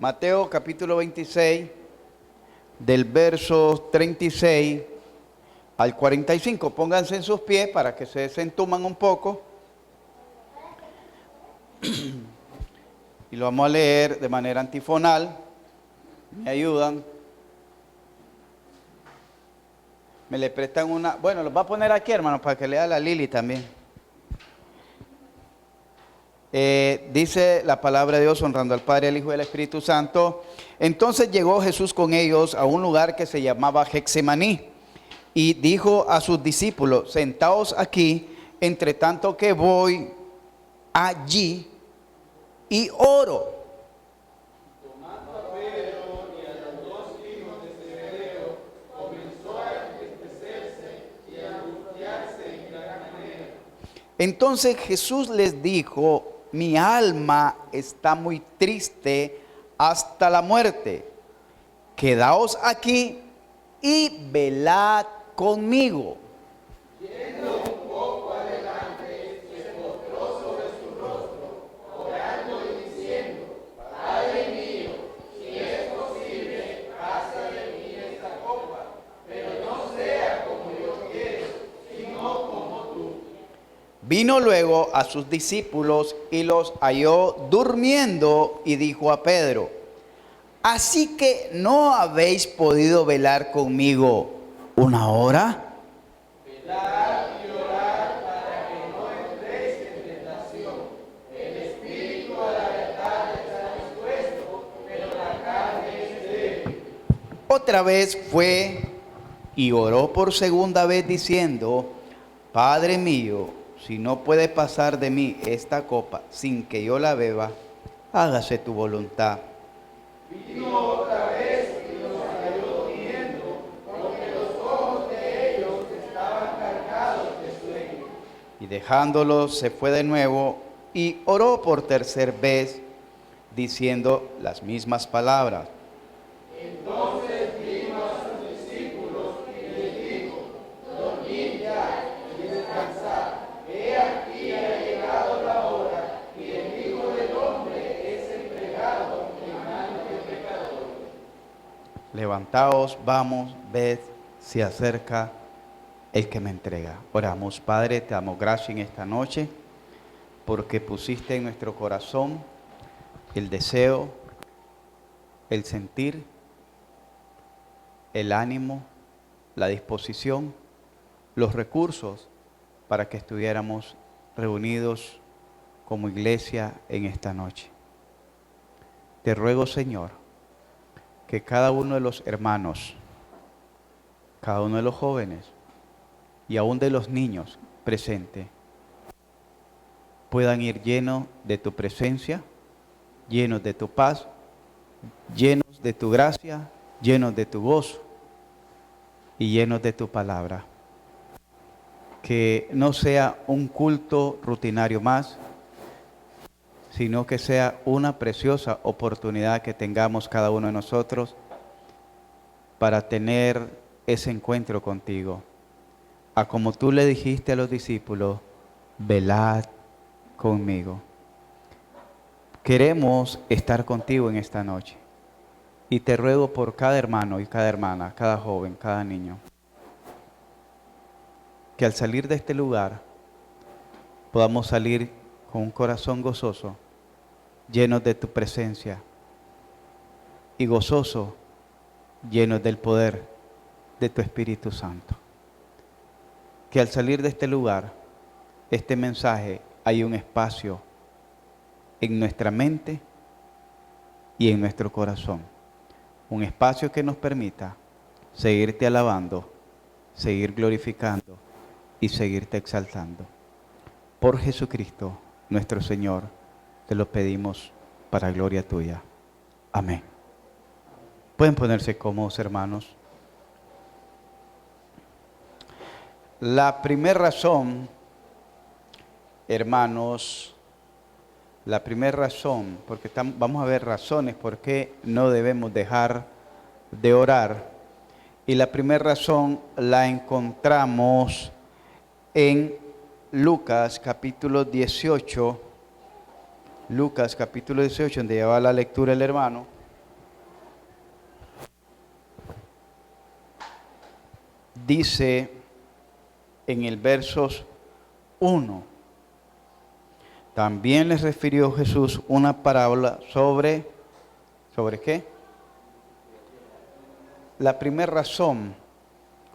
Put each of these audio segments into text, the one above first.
Mateo capítulo 26, del verso 36 al 45. Pónganse en sus pies para que se desentuman un poco. Y lo vamos a leer de manera antifonal. ¿Me ayudan? Me le prestan una... Bueno, los va a poner aquí, hermanos, para que lea la Lili también. Dice la palabra de Dios, honrando al Padre, al Hijo y al Espíritu Santo. Entonces llegó Jesús con ellos a un lugar que se llamaba Getsemaní y dijo a sus discípulos: sentaos aquí, entre tanto que voy allí y oro. Tomando a Pedro y a los dos hijos de Zebedeo, comenzó a entristecerse y a angustiarse en gran manera. Entonces Jesús les dijo: mi alma está muy triste hasta la muerte. Quedaos aquí y velad conmigo. Yendo un poco adelante, se postró sobre su rostro, orando y diciendo: Padre mío, si es posible, pasa de mí esta copa, pero no sea como yo quiero, sino como tú. Vino luego a sus discípulos y los halló durmiendo y dijo a Pedro: ¿así que no habéis podido velar conmigo una hora? Velad y orad para que no entréis en tentación. El espíritu a la verdad está dispuesto, pero la carne es débil. Otra vez fue y oró por segunda vez diciendo: Padre mío, si no puede pasar de mí esta copa sin que yo la beba, hágase tu voluntad. Vino otra vez y los halló durmiendo, porque los ojos de ellos estaban cargados de sueño. Y dejándolos se fue de nuevo y oró por tercera vez, diciendo las mismas palabras. Entonces vino a sus discípulos y les dijo: dormid ya y descansad. He aquí ha llegado la hora y el Hijo del Hombre es entregado en manos de pecadores. Levantaos, vamos, ved, se acerca el que me entrega. Oramos. Padre, te damos gracias en esta noche porque pusiste en nuestro corazón el deseo, el sentir, el ánimo, la disposición, los recursos para que estuviéramos reunidos como iglesia en esta noche. Te ruego, Señor, que cada uno de los hermanos, cada uno de los jóvenes y aún de los niños presentes puedan ir llenos de tu presencia, llenos de tu paz, llenos de tu gracia, llenos de tu gozo y llenos de tu palabra. Que no sea un culto rutinario más, sino que sea una preciosa oportunidad que tengamos cada uno de nosotros para tener ese encuentro contigo. A como tú le dijiste a los discípulos: velad conmigo. Queremos estar contigo en esta noche. Y te ruego por cada hermano y cada hermana, cada joven, cada niño, que al salir de este lugar podamos salir con un corazón gozoso, llenos de tu presencia, y gozoso, llenos del poder de tu Espíritu Santo. Que al salir de este lugar, este mensaje, hay un espacio en nuestra mente y en nuestro corazón. Un espacio que nos permita seguirte alabando, seguir glorificando y seguirte exaltando. Por Jesucristo, nuestro Señor, te lo pedimos para gloria tuya. Amén. Pueden ponerse cómodos, hermanos. La primera razón, hermanos, la primera razón, porque vamos a ver razones por qué no debemos dejar de orar. Y la primera razón la encontramos en Lucas capítulo 18. Lucas capítulo 18, donde lleva la lectura el hermano. dice en el versos 1, también les refirió Jesús una parábola ¿sobre qué? La primera razón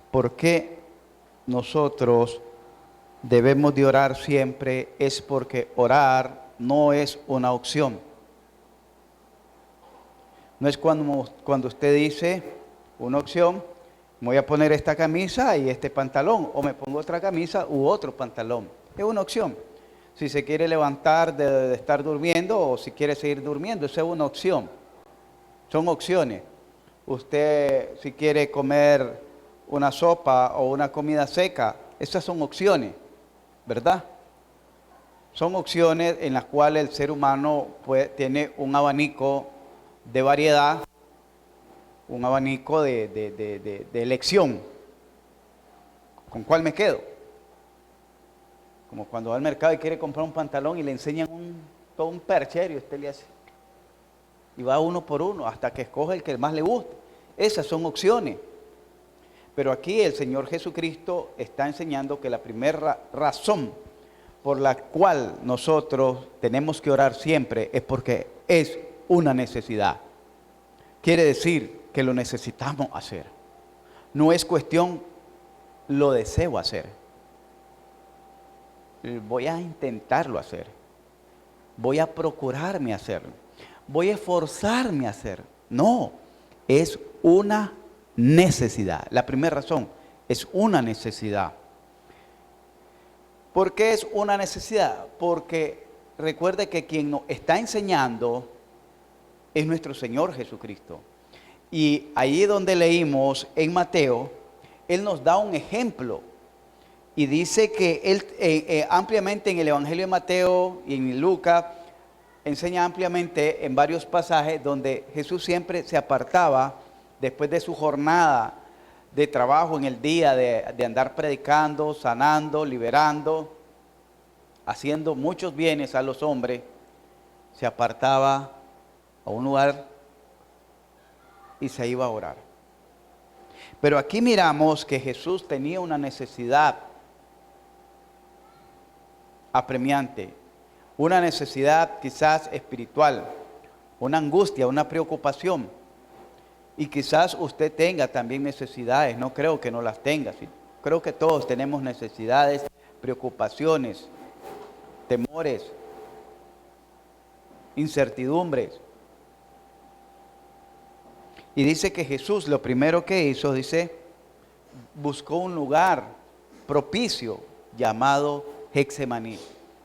por qué nosotros debemos de orar siempre es porque orar no es una opción. No es cuando usted dice una opción, me voy a poner esta camisa y este pantalón, o me pongo otra camisa u otro pantalón. Es una opción. Si se quiere levantar de estar durmiendo o si quiere seguir durmiendo, esa es una opción. Son opciones. Usted si quiere comer una sopa o una comida seca, esas son opciones, ¿verdad? Son opciones en las cuales el ser humano tiene un abanico de variedad, un abanico de elección. ¿Con cuál me quedo? Como cuando va al mercado y quiere comprar un pantalón y le enseñan todo un perchero y usted le hace. Y va uno por uno hasta que escoge el que más le guste. Esas son opciones. Pero aquí el Señor Jesucristo está enseñando que la primera razón por la cual nosotros tenemos que orar siempre es porque es una necesidad. Quiere decir que lo necesitamos hacer. No es cuestión, lo deseo hacer. Voy a intentarlo hacer. Voy a procurarme hacerlo. Voy a esforzarme a hacer. No, es una necesidad. La primera razón es una necesidad. ¿Por qué es una necesidad? Porque recuerde que quien nos está enseñando es nuestro Señor Jesucristo. Y ahí donde leímos en Mateo, Él nos da un ejemplo. Y dice que Él ampliamente en el Evangelio de Mateo y en Lucas, enseña ampliamente en varios pasajes donde Jesús siempre se apartaba después de su jornada de trabajo en el día de andar predicando, sanando, liberando, haciendo muchos bienes a los hombres, se apartaba a un lugar y se iba a orar. Pero aquí miramos que Jesús tenía una necesidad apremiante, una necesidad quizás espiritual, una angustia, una preocupación. Y quizás usted tenga también necesidades, no creo que no las tenga, ¿sí? Creo que todos tenemos necesidades, preocupaciones, temores, incertidumbres. Y dice que Jesús lo primero que hizo, dice, buscó un lugar propicio llamado Getsemaní,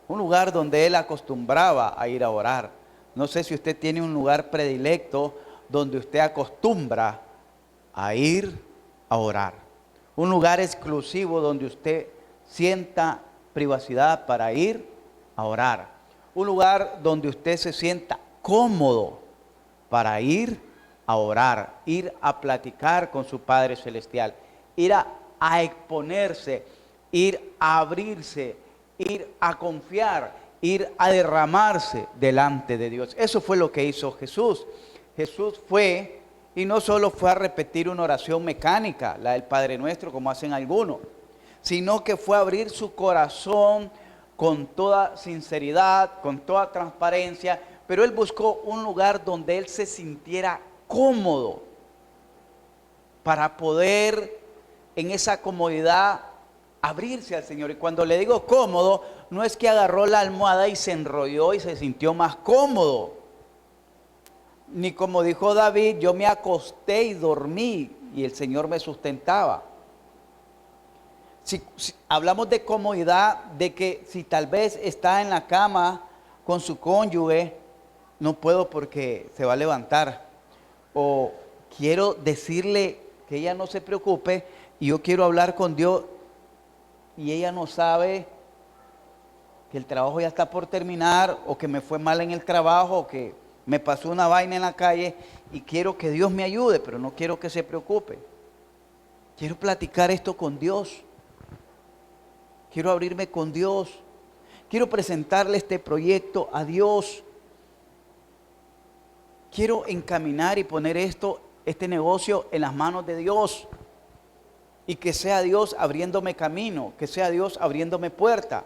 un lugar donde él acostumbraba a ir a orar. No sé si usted tiene un lugar predilecto donde usted acostumbra a ir a orar. Un lugar exclusivo donde usted sienta privacidad para ir a orar. Un lugar donde usted se sienta cómodo para ir a orar, ir a platicar con su Padre Celestial, ir a exponerse, ir a abrirse, ir a confiar, ir a derramarse delante de Dios. Eso fue lo que hizo Jesús. Jesús fue, y no solo fue a repetir una oración mecánica, la del Padre Nuestro, como hacen algunos, sino que fue a abrir su corazón con toda sinceridad, con toda transparencia, pero él buscó un lugar donde él se sintiera cómodo para poder en esa comodidad abrirse al Señor. Y cuando le digo cómodo, no es que agarró la almohada y se enrolló y se sintió más cómodo. Ni como dijo David, yo me acosté y dormí y el Señor me sustentaba. Si hablamos de comodidad, de que si tal vez está en la cama con su cónyuge, no puedo porque se va a levantar. O quiero decirle que ella no se preocupe y yo quiero hablar con Dios y ella no sabe que el trabajo ya está por terminar o que me fue mal en el trabajo o que me pasó una vaina en la calle y quiero que Dios me ayude, pero no quiero que se preocupe. Quiero platicar esto con Dios. Quiero abrirme con Dios. Quiero presentarle este proyecto a Dios. Quiero encaminar y poner este negocio en las manos de Dios. y que sea Dios abriéndome camino, que sea Dios abriéndome puerta.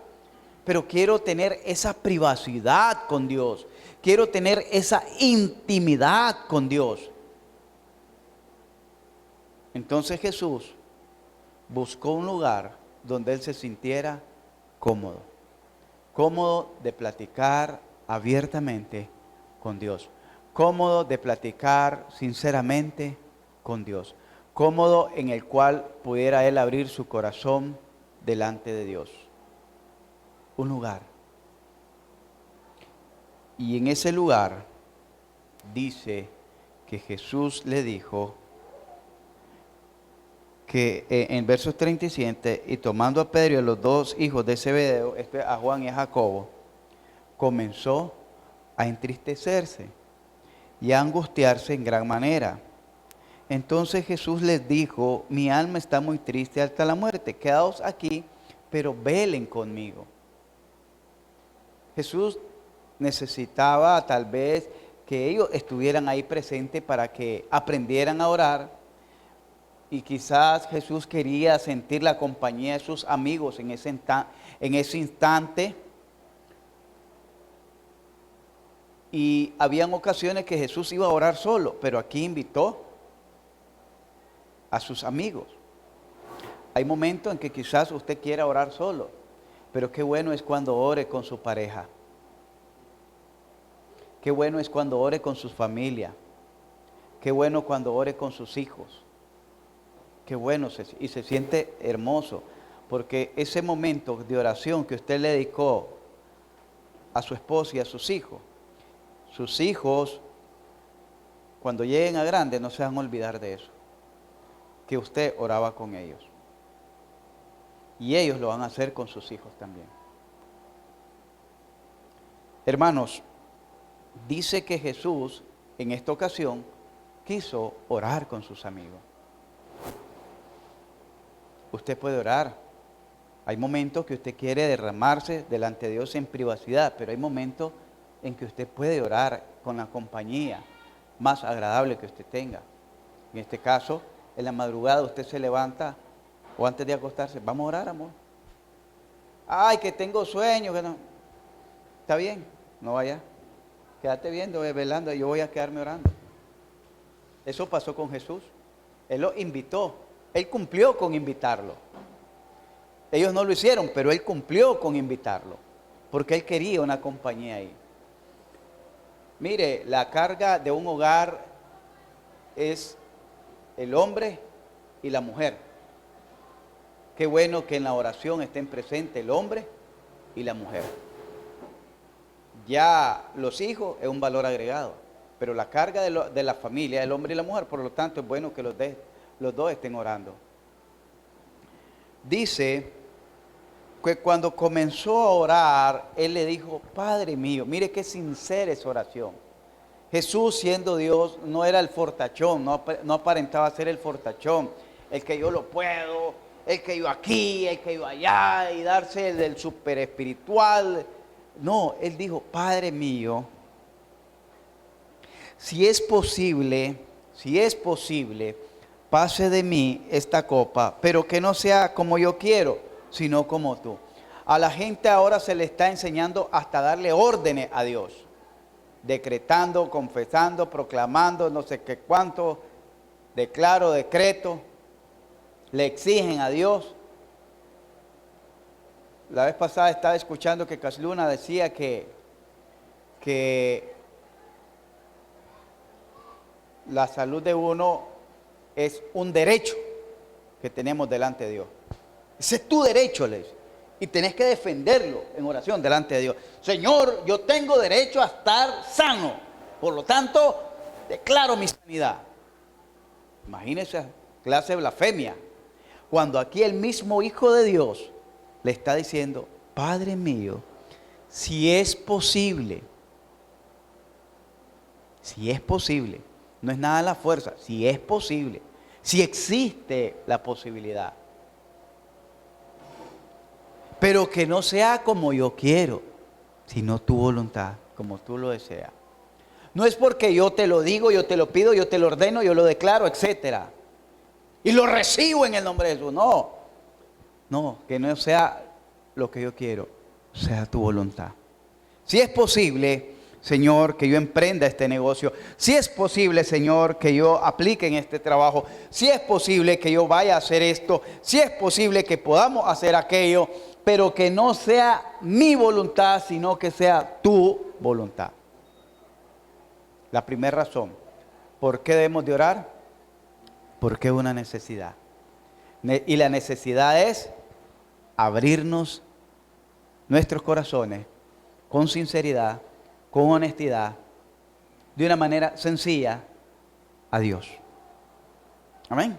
Pero quiero tener esa privacidad con Dios, quiero tener esa intimidad con Dios. Entonces Jesús buscó un lugar donde él se sintiera cómodo, cómodo de platicar abiertamente con Dios, cómodo de platicar sinceramente con Dios, cómodo en el cual pudiera él abrir su corazón delante de Dios. Un lugar. Y en ese lugar dice que Jesús le dijo que en versos 37, y tomando a Pedro y a los dos hijos de Zebedeo, a Juan y a Jacobo, comenzó a entristecerse y a angustiarse en gran manera. Entonces Jesús les dijo: mi alma está muy triste hasta la muerte, quedaos aquí, pero velen conmigo. Jesús necesitaba tal vez que ellos estuvieran ahí presentes para que aprendieran a orar. Y quizás Jesús quería sentir la compañía de sus amigos en ese instante. Y habían ocasiones que Jesús iba a orar solo, pero aquí invitó a sus amigos. Hay momentos en que quizás usted quiera orar solo, pero qué bueno es cuando ore con su pareja. Qué bueno es cuando ore con su familia. Qué bueno cuando ore con sus hijos. Qué bueno, y se siente hermoso, porque ese momento de oración que usted le dedicó a su esposa y a sus hijos, cuando lleguen a grande, no se van a olvidar de eso, que usted oraba con ellos. Y ellos lo van a hacer con sus hijos también. Hermanos, dice que Jesús en esta ocasión quiso orar con sus amigos. Usted puede orar. Hay momentos que usted quiere derramarse delante de Dios en privacidad, pero hay momentos en que usted puede orar con la compañía más agradable que usted tenga. En este caso, en la madrugada usted se levanta o antes de acostarse: vamos a orar, amor. Ay, que tengo sueño, que no. Está bien, no vaya. Quédate viendo, velando, yo voy a quedarme orando. Eso pasó con Jesús. Él lo invitó. Él cumplió con invitarlo. Ellos no lo hicieron, pero él cumplió con invitarlo, porque él quería una compañía ahí. Mire, la carga de un hogar es el hombre y la mujer. Qué bueno que en la oración estén presentes el hombre y la mujer. Ya los hijos es un valor agregado, pero la carga de la familia es el hombre y la mujer, por lo tanto es bueno que los dos estén orando. Dice que cuando comenzó a orar, él le dijo: Padre mío. Mire qué sincera es oración. Jesús, siendo Dios, no era el fortachón, no aparentaba ser el fortachón, el que yo lo puedo, el que yo aquí, el que yo allá, y darse el del super espiritual. No, él dijo: Padre mío, si es posible, pase de mí esta copa, pero que no sea como yo quiero, sino como tú. A la gente ahora se le está enseñando hasta darle órdenes a Dios, decretando, confesando, proclamando, no sé qué cuánto, declaro, decreto, le exigen a Dios. La vez pasada estaba escuchando que Casluna decía que la salud de uno es un derecho que tenemos delante de Dios. Ese es tu derecho, le dice. Y tenés que defenderlo en oración delante de Dios. Señor, yo tengo derecho a estar sano. Por lo tanto, declaro mi sanidad. Imagínese esa clase de blasfemia. Cuando aquí el mismo Hijo de Dios le está diciendo: Padre mío, si es posible, no es nada a la fuerza, si es posible, si existe la posibilidad, pero que no sea como yo quiero, sino tu voluntad, como tú lo deseas. No es porque yo te lo digo, yo te lo pido, yo te lo ordeno, yo lo declaro, etcétera. y lo recibo en el nombre de Jesús. No, no, que no sea lo que yo quiero, sea tu voluntad. Si es posible, Señor, que yo emprenda este negocio. Si es posible, Señor, que yo aplique en este trabajo. Si es posible que yo vaya a hacer esto. Si es posible que podamos hacer aquello. Pero que no sea mi voluntad, sino que sea tu voluntad. La primera razón. ¿Por qué debemos de orar? Porque es una necesidad. Y la necesidad es abrirnos nuestros corazones con sinceridad, con honestidad, de una manera sencilla a Dios. Amén.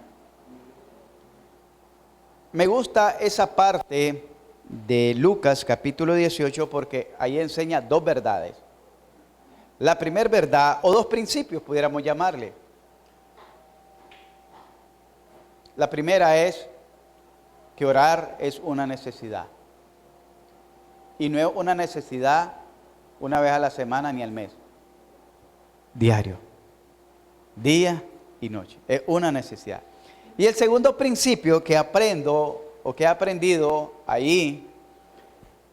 Me gusta esa parte de Lucas capítulo 18 porque ahí enseña dos verdades. La primera verdad, o dos principios pudiéramos llamarle. La primera es que orar es una necesidad. Y no es una necesidad una vez a la semana ni al mes. Diario. Día y noche. Es una necesidad. Y el segundo principio que aprendo o que he aprendido ahí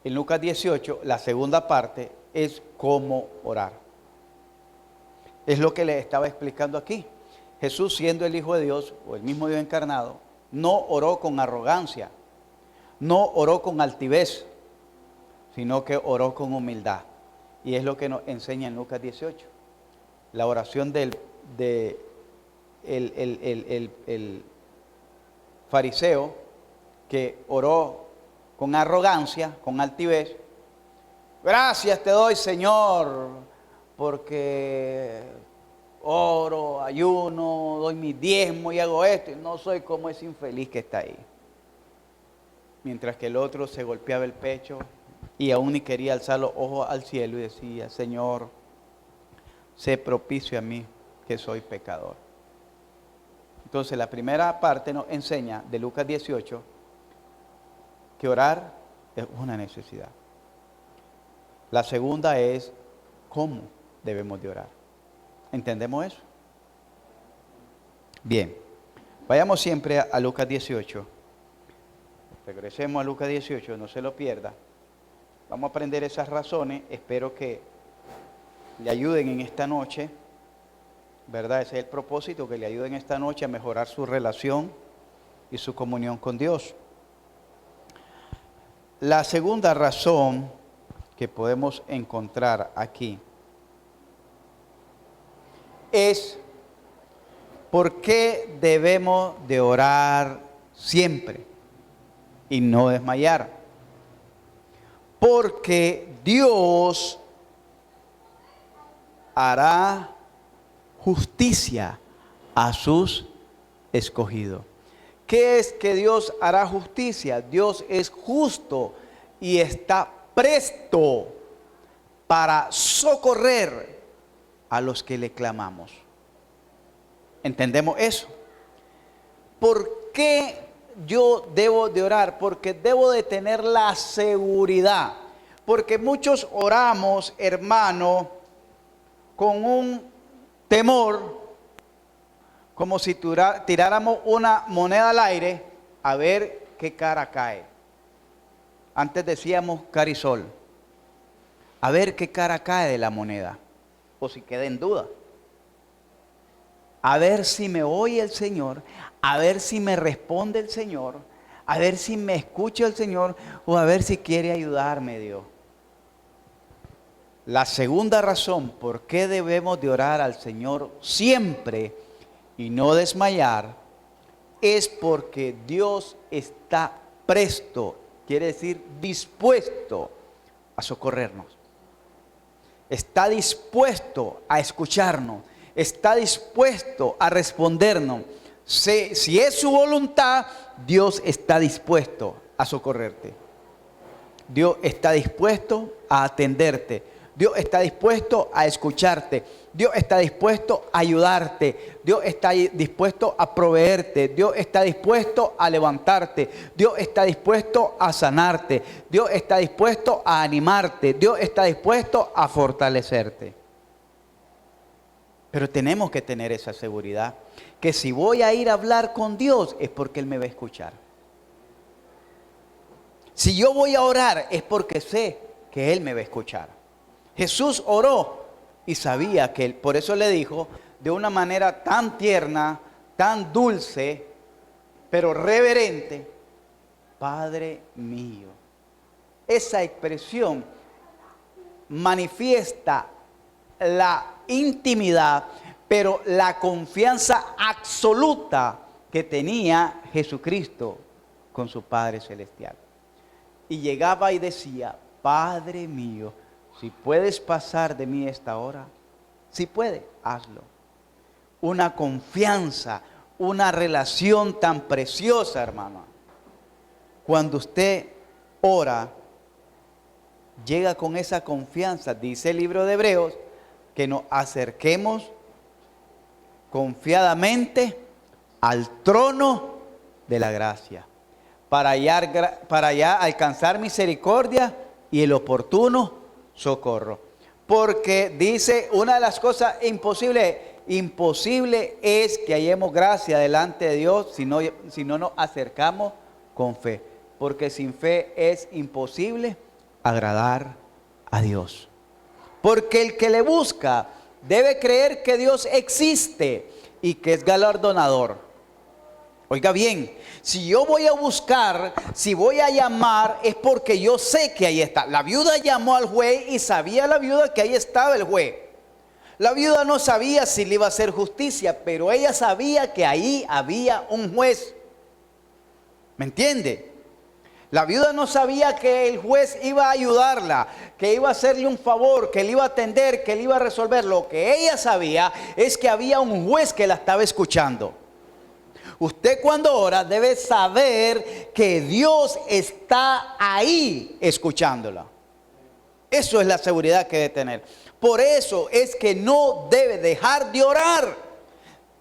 en Lucas 18, la segunda parte, es cómo orar. Es lo que le estaba explicando aquí. Jesús, siendo el Hijo de Dios, o el mismo Dios encarnado, no oró con arrogancia, no oró con altivez, sino que oró con humildad. Y es lo que nos enseña en Lucas 18. La oración del fariseo que oró con arrogancia, con altivez. Gracias te doy, Señor, porque oro, ayuno, doy mi diezmo y hago esto. Y no soy como ese infeliz que está ahí. Mientras que el otro se golpeaba el pecho y aún ni quería alzar los ojos al cielo y decía, Señor, sé propicio a mí que soy pecador. Entonces la primera parte nos enseña de Lucas 18 que orar es una necesidad. La segunda es cómo debemos de orar. ¿Entendemos eso? Bien, vayamos siempre a Lucas 18. Regresemos a Lucas 18, no se lo pierda. Vamos a aprender esas razones. Espero que le ayuden en esta noche, ¿verdad? Ese es el propósito, que le ayuden esta noche a mejorar su relación y su comunión con Dios. La segunda razón que podemos encontrar aquí es por qué debemos de orar siempre y no desmayar. Porque Dios hará justicia a sus escogidos. ¿Qué es que Dios hará justicia? Dios es justo y está presto para socorrer a los que le clamamos. ¿Entendemos eso? ¿Por qué yo debo de orar? Porque debo de tener la seguridad. Porque muchos oramos, hermano, con un temor, como si tiráramos una moneda al aire a ver qué cara cae. Antes decíamos carisol. A ver qué cara cae de la moneda. O si queda en duda. A ver si me oye el Señor. A ver si me responde el Señor. A ver si me escucha el Señor. O a ver si quiere ayudarme Dios. La segunda razón por qué debemos de orar al Señor siempre y no desmayar es porque Dios está presto, quiere decir dispuesto a socorrernos. Está dispuesto a escucharnos, está dispuesto a respondernos. Si es su voluntad, Dios está dispuesto a socorrerte. Dios está dispuesto a atenderte. Dios está dispuesto a escucharte. Dios está dispuesto a ayudarte. Dios está dispuesto a proveerte. Dios está dispuesto a levantarte. Dios está dispuesto a sanarte. Dios está dispuesto a animarte. Dios está dispuesto a fortalecerte. Pero tenemos que tener esa seguridad, que si voy a ir a hablar con Dios es porque Él me va a escuchar. Si yo voy a orar es porque sé que Él me va a escuchar. Jesús oró y sabía que Él, por eso le dijo de una manera tan tierna, tan dulce, pero reverente, Padre mío. Esa expresión manifiesta la intimidad, pero la confianza absoluta que tenía Jesucristo con su Padre Celestial. Y llegaba y decía, Padre mío, si puedes pasar de mí esta hora, si puedes, hazlo. Una confianza, una relación tan preciosa, hermano. Cuando usted ora, llega con esa confianza, dice el libro de Hebreos, que nos acerquemos confiadamente al trono de la gracia, para allá alcanzar misericordia y el oportuno socorro. Porque dice, una de las cosas imposible es que hallemos gracia delante de Dios si no nos acercamos con fe. Porque sin fe es imposible agradar a Dios. Porque el que le busca debe creer que Dios existe y que es galardonador. Oiga bien, si yo voy a buscar, si voy a llamar, es porque yo sé que ahí está. La viuda llamó al juez y sabía la viuda que ahí estaba el juez. La viuda no sabía si le iba a hacer justicia, pero ella sabía que ahí había un juez. ¿Me entiende? La viuda no sabía que el juez iba a ayudarla, que iba a hacerle un favor, que le iba a atender, que le iba a resolver. Lo que ella sabía es que había un juez que la estaba escuchando. Usted cuando ora debe saber que Dios está ahí escuchándola. Eso es la seguridad que debe tener. Por eso es que no debe dejar de orar.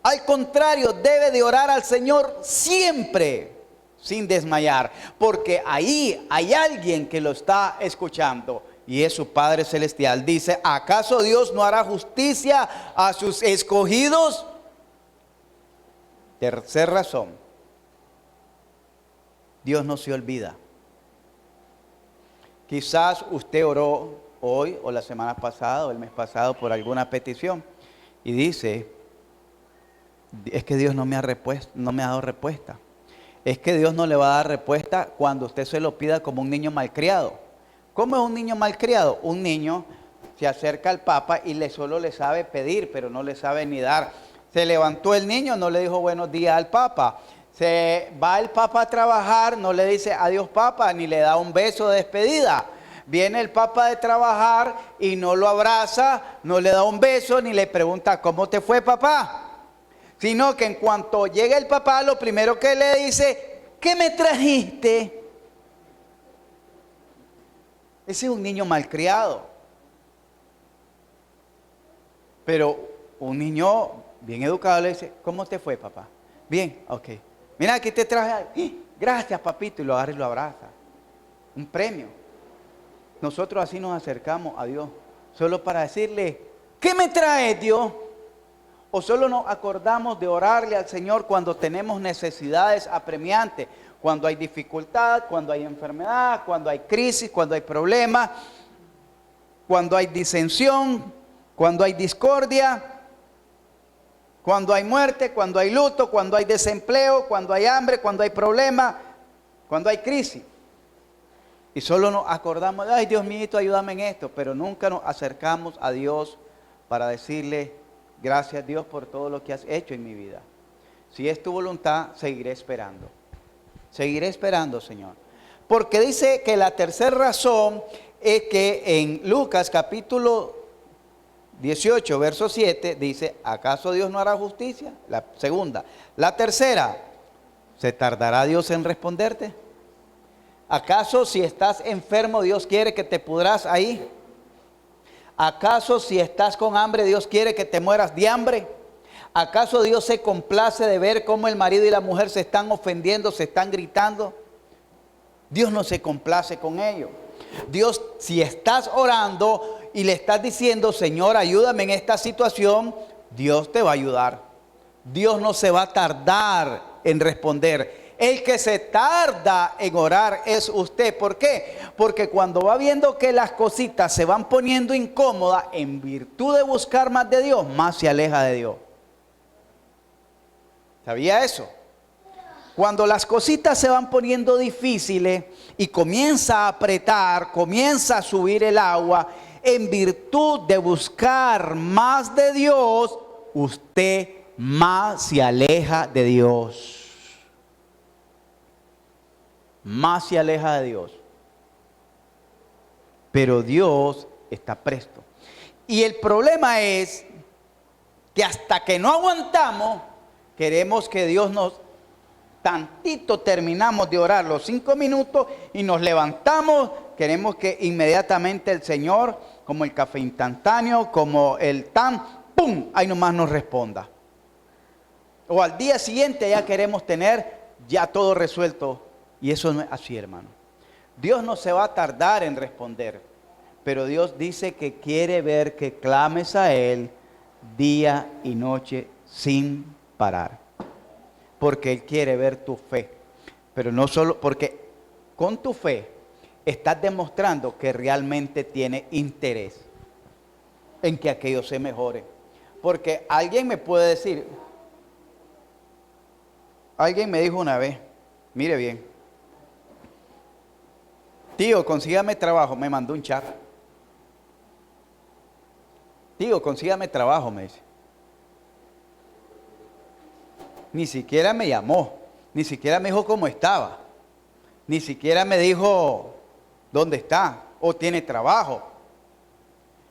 Al contrario, debe de orar al Señor siempre, sin desmayar. Porque ahí hay alguien que lo está escuchando. Y es su Padre Celestial. Dice, ¿acaso Dios no hará justicia a sus escogidos? Tercera razón, Dios no se olvida. Quizás usted oró hoy o la semana pasada o el mes pasado por alguna petición y dice, es que Dios no me ha dado respuesta. Es que Dios no le va a dar respuesta cuando usted se lo pida como un niño malcriado. ¿Cómo es un niño malcriado? Un niño se acerca al Papa y solo le sabe pedir, pero no le sabe ni dar. Se levantó el niño, no le dijo buenos días al Papa. Se va el Papa a trabajar, no le dice adiós Papa, ni le da un beso de despedida. Viene el Papa de trabajar y no lo abraza, no le da un beso, ni le pregunta ¿cómo te fue papá? Sino que en cuanto llega el papá, lo primero que le dice, ¿qué me trajiste? Ese es un niño malcriado. Pero un niño bien educado le dice, ¿cómo te fue, papá? Bien, ok. Mira, aquí te traje algo. Gracias, papito. Y lo agarra y lo abraza. Un premio. Nosotros así nos acercamos a Dios. Solo para decirle, ¿qué me trae Dios? O solo nos acordamos de orarle al Señor cuando tenemos necesidades apremiantes. Cuando hay dificultad, cuando hay enfermedad, cuando hay crisis, cuando hay problemas. Cuando hay disensión, cuando hay discordia. Cuando hay muerte, cuando hay luto, cuando hay desempleo, cuando hay hambre, cuando hay problemas, cuando hay crisis. Y solo nos acordamos, ay Dios mío, ayúdame en esto, pero nunca nos acercamos a Dios para decirle, gracias Dios por todo lo que has hecho en mi vida. Si es tu voluntad, seguiré esperando. Seguiré esperando, Señor. Porque dice que la tercera razón es que en Lucas capítulo 18, verso 7, dice, ¿acaso Dios no hará justicia? La segunda. La tercera, ¿se tardará Dios en responderte? ¿Acaso si estás enfermo, Dios quiere que te pudras ahí? ¿Acaso si estás con hambre, Dios quiere que te mueras de hambre? ¿Acaso Dios se complace de ver cómo el marido y la mujer se están ofendiendo, se están gritando? Dios no se complace con ello. Dios, si estás orando y le estás diciendo, Señor, ayúdame en esta situación, Dios te va a ayudar. Dios no se va a tardar en responder. El que se tarda en orar es usted. ¿Por qué? Porque cuando va viendo que las cositas se van poniendo incómodas, en virtud de buscar más de Dios, más se aleja de Dios. ¿Sabía eso? Cuando las cositas se van poniendo difíciles y comienza a apretar, comienza a subir el agua, en virtud de buscar más de Dios, usted más se aleja de Dios. Más se aleja de Dios. Pero Dios está presto. Y el problema es que hasta que no aguantamos, queremos que Dios nos... Tantito terminamos de orar los 5 minutos y nos levantamos. Queremos que inmediatamente el Señor, como el café instantáneo, como el tan, ¡pum!, ahí nomás nos responda. O al día siguiente ya queremos tener ya todo resuelto. Y eso no es así, hermano. Dios no se va a tardar en responder. Pero Dios dice que quiere ver que clames a Él día y noche sin parar. Porque Él quiere ver tu fe. Pero no solo, porque con tu fe estás demostrando que realmente tiene interés en que aquello se mejore. Porque alguien me puede decir, alguien me dijo una vez, mire bien, tío, consígame trabajo, me mandó un chat. Tío, consígame trabajo, me dice. Ni siquiera me llamó, ni siquiera me dijo cómo estaba, ni siquiera me dijo dónde está o tiene trabajo.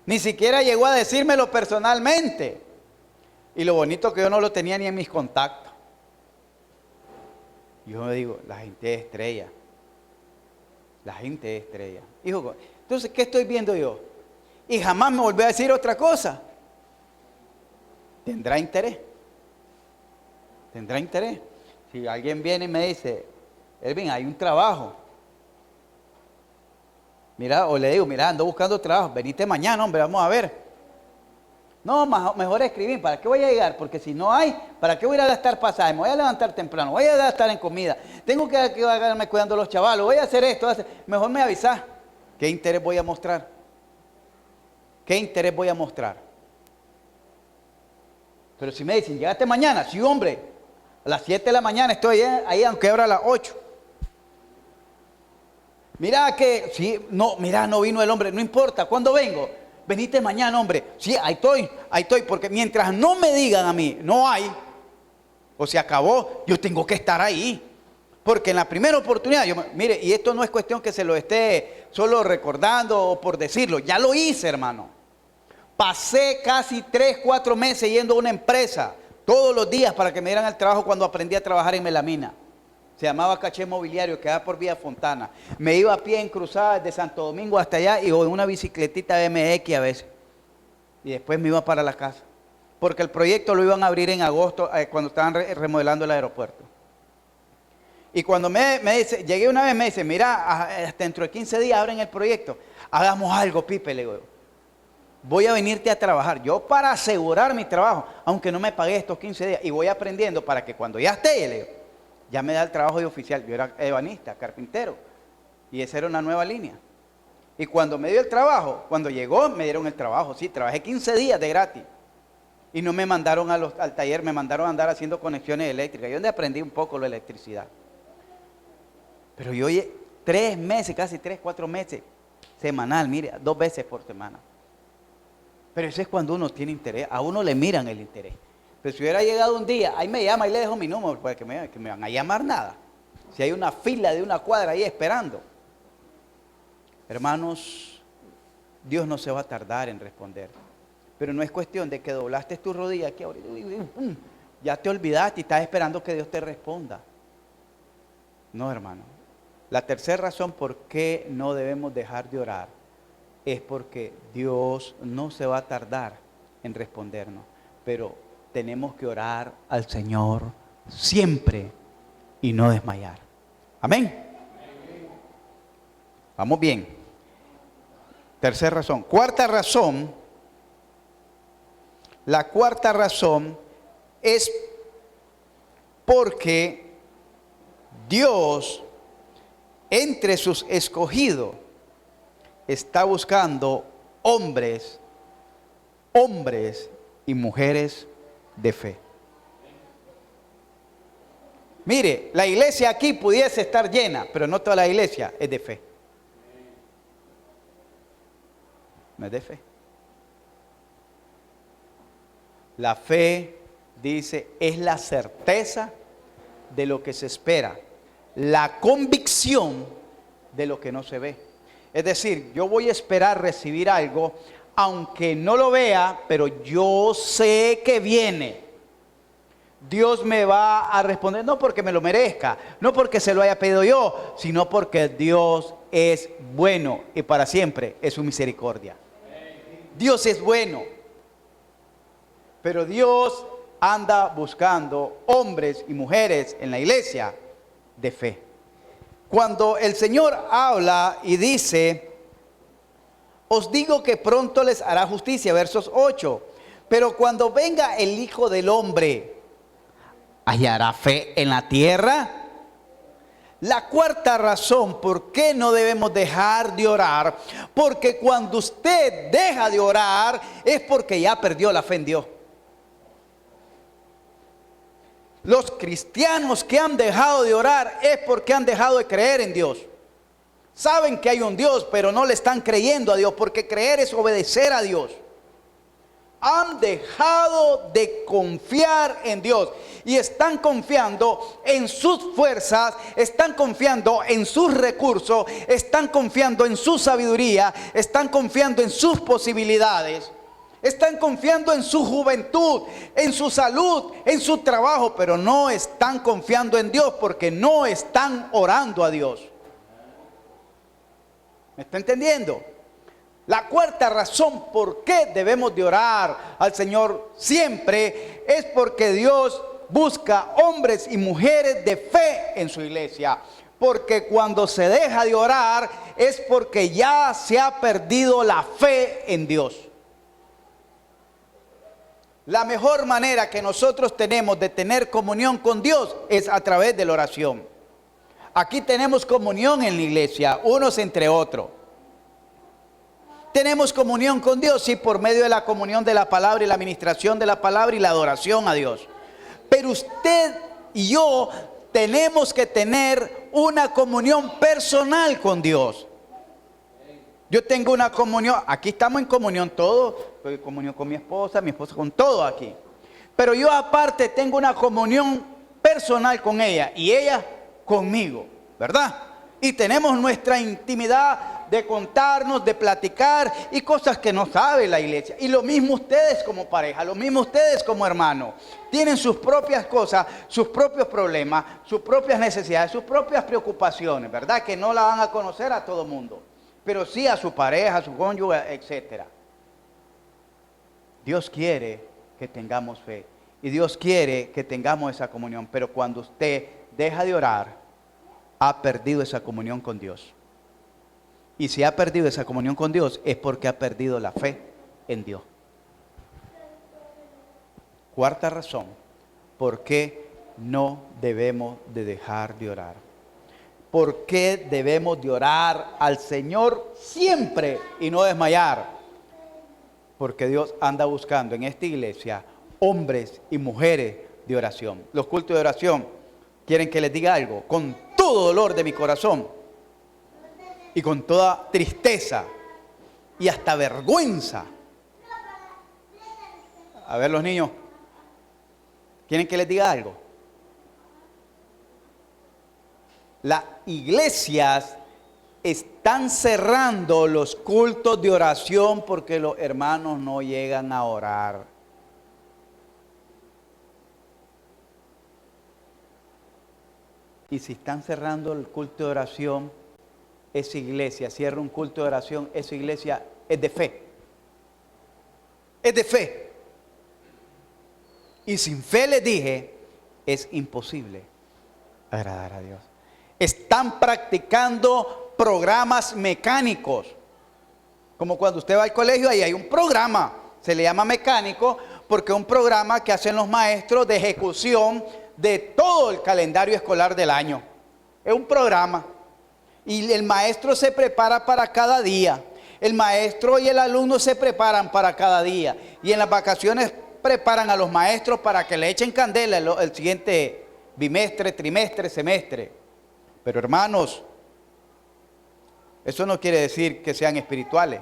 Ni siquiera llegó a decírmelo personalmente. Y lo bonito que yo no lo tenía ni en mis contactos. Yo me digo, la gente es estrella. La gente es estrella. Hijo, entonces, ¿qué estoy viendo yo? Y jamás me volvió a decir otra cosa. ¿Tendrá interés? ¿Tendrá interés? Si alguien viene y me dice, Elvin, hay un trabajo. Mira, o le digo, mira, ando buscando trabajo, venite mañana, hombre, vamos a ver. No, mejor escribir, ¿para qué voy a llegar? Porque si no hay, ¿para qué voy a ir a gastar pasaje? Me voy a levantar temprano, voy a gastar en comida, tengo que quedarme cuidando a los chavalos, voy a hacer esto, mejor me avisás. ¿Qué interés voy a mostrar? ¿Qué interés voy a mostrar? Pero si me dicen, llegaste mañana, sí, hombre. A las 7 de la mañana estoy ahí, aunque ahora a las 8. Mira que, sí, no, mira, no vino el hombre, no importa, ¿cuándo vengo? Venite mañana, hombre. Sí, ahí estoy, porque mientras no me digan a mí, no hay, o se acabó, yo tengo que estar ahí. Porque en la primera oportunidad, mire, y esto no es cuestión que se lo esté solo recordando o por decirlo, ya lo hice, hermano. Pasé casi 3, 4 meses yendo a una empresa todos los días para que me dieran el trabajo cuando aprendí a trabajar en Melamina. Se llamaba Caché Mobiliario, quedaba por Vía Fontana. Me iba a pie en cruzadas de Santo Domingo hasta allá y en una bicicletita MX a veces. Y después me iba para la casa. Porque el proyecto lo iban a abrir en agosto cuando estaban remodelando el aeropuerto. Y cuando me dice, llegué una vez, me dice, mira, hasta dentro de 15 días abren el proyecto. Hagamos algo, Pipe, le digo. Voy a venirte a trabajar, yo para asegurar mi trabajo, aunque no me pagué estos 15 días, y voy aprendiendo para que cuando ya esté, le digo, ya me da el trabajo de oficial. Yo era ebanista, carpintero, y esa era una nueva línea. Y cuando me dio el trabajo, cuando llegó, me dieron el trabajo, sí, trabajé 15 días de gratis. Y no me mandaron al taller, me mandaron a andar haciendo conexiones eléctricas, yo donde aprendí un poco la electricidad. Pero yo 3 meses, casi 3, 4 meses, semanal, mire, 2 veces por semana. Pero eso es cuando uno tiene interés, a uno le miran el interés. Pero si hubiera llegado un día, ahí me llama y le dejo mi número, porque que me van a llamar nada. Si hay una fila de una cuadra ahí esperando. Hermanos, Dios no se va a tardar en responder. Pero no es cuestión de que doblaste tu rodilla aquí ahorita, ya te olvidaste y estás esperando que Dios te responda. No, hermano. La tercera razón por qué no debemos dejar de orar es porque Dios no se va a tardar en respondernos, pero tenemos que orar al Señor siempre y no desmayar. Amén. Vamos bien. Tercera razón. Cuarta razón, La cuarta razón es porque Dios, entre sus escogidos, está buscando hombres y mujeres de fe. Mire, la iglesia aquí pudiese estar llena, pero no toda la iglesia es de fe. No es de fe. La fe, dice, es la certeza de lo que se espera, la convicción de lo que no se ve. Es decir, yo voy a esperar recibir algo, aunque no lo vea, pero yo sé que viene. Dios me va a responder, no porque me lo merezca, no porque se lo haya pedido yo, sino porque Dios es bueno y para siempre es su misericordia. Dios es bueno, pero Dios anda buscando hombres y mujeres en la iglesia de fe. Cuando el Señor habla y dice, os digo que pronto les hará justicia, versos 8, pero cuando venga el Hijo del Hombre, ¿hallará fe en la tierra? La cuarta razón por qué no debemos dejar de orar, porque cuando usted deja de orar es porque ya perdió la fe en Dios. Los cristianos que han dejado de orar es porque han dejado de creer en Dios. Saben que hay un Dios, pero no le están creyendo a Dios, porque creer es obedecer a Dios. Han dejado de confiar en Dios y están confiando en sus fuerzas, están confiando en sus recursos, están confiando en su sabiduría, están confiando en sus posibilidades. Están confiando en su juventud, en su salud, en su trabajo, pero no están confiando en Dios porque no están orando a Dios. ¿Me está entendiendo? La cuarta razón por qué debemos de orar al Señor siempre es porque Dios busca hombres y mujeres de fe en su iglesia. Porque cuando se deja de orar es porque ya se ha perdido la fe en Dios. La mejor manera que nosotros tenemos de tener comunión con Dios es a través de la oración. Aquí tenemos comunión en la iglesia, unos entre otros. Tenemos comunión con Dios, sí, por medio de la comunión de la palabra y la administración de la palabra y la adoración a Dios. Pero usted y yo tenemos que tener una comunión personal con Dios. Yo tengo una comunión, aquí estamos en comunión todos, estoy en comunión con mi esposa con todo aquí. Pero yo aparte tengo una comunión personal con ella y ella conmigo, ¿verdad? Y tenemos nuestra intimidad de contarnos, de platicar y cosas que no sabe la iglesia. Y lo mismo ustedes como pareja, lo mismo ustedes como hermanos. Tienen sus propias cosas, sus propios problemas, sus propias necesidades, sus propias preocupaciones, ¿verdad? Que no la van a conocer a todo mundo, pero sí a su pareja, a su cónyuge, etc. Dios quiere que tengamos fe y Dios quiere que tengamos esa comunión, pero cuando usted deja de orar, ha perdido esa comunión con Dios. Y si ha perdido esa comunión con Dios es porque ha perdido la fe en Dios. Cuarta razón, ¿por qué no debemos de dejar de orar? ¿Por qué debemos de orar al Señor siempre y no desmayar? Porque Dios anda buscando en esta iglesia hombres y mujeres de oración. Los cultos de oración, ¿quieren que les diga algo? Con todo dolor de mi corazón y con toda tristeza y hasta vergüenza. A ver los niños, ¿quieren que les diga algo? Las iglesias están cerrando los cultos de oración porque los hermanos no llegan a orar. Y si están cerrando el culto de oración, esa iglesia cierra un culto de oración, esa iglesia es de fe. Es de fe. Y sin fe les dije, es imposible agradar a Dios. Están practicando programas mecánicos. Como cuando usted va al colegio, ahí hay un programa, se le llama mecánico, Porque es un programa que hacen los maestros de ejecución de todo el calendario escolar del año. Es un programa. Y el maestro se prepara para cada día. El maestro y el alumno se preparan para cada día. Y en las vacaciones preparan a los maestros para que le echen candela el siguiente bimestre, trimestre, semestre. Pero hermanos, eso no quiere decir que sean espirituales.